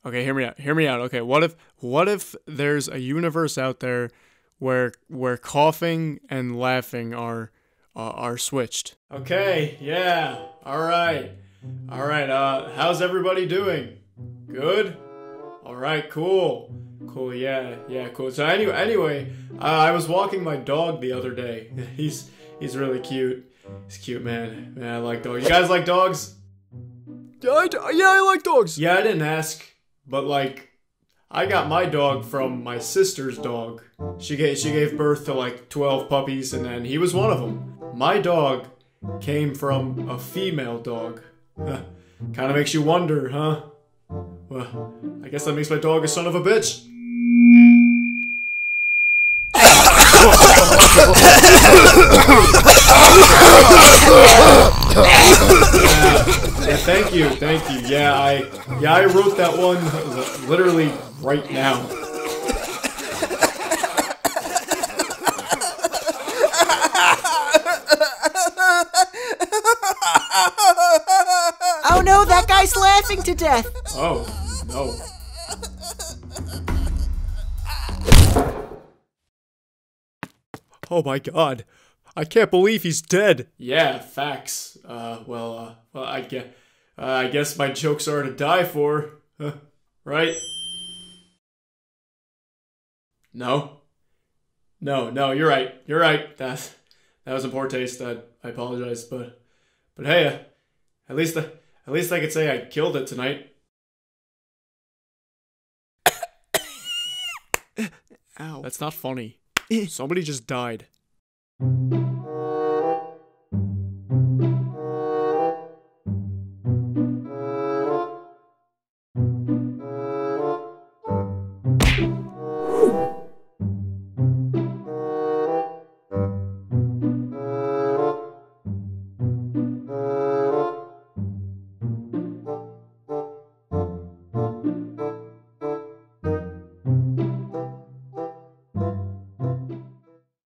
Okay, hear me out. Hear me out. Okay, what if there's a universe out there where coughing and laughing are switched? Okay, yeah. All right. All right. How's everybody doing? Good? All right, cool. Cool. Yeah, yeah, cool. So anyway, I was walking my dog the other day. He's really cute. He's cute, man. Man, I like dogs. You guys like dogs? Yeah, I like dogs. Yeah, I didn't ask, but like, I got my dog from my sister's dog. She gave birth to like 12 puppies, and then he was one of them. My dog came from a female dog. Kind of makes you wonder, huh? Well, I guess that makes my dog a son of a bitch. Yeah, thank you, thank you. Yeah, I wrote that one literally right now. Oh no, that guy's laughing to death. Oh, no. Oh my god. I can't believe he's dead. Yeah, facts. Well, I guess my jokes are to die for. Right? No? No, you're right. You're right. That was in poor taste. I apologize, but hey, at least I could say I killed it tonight. Ow. That's not funny. Somebody just died.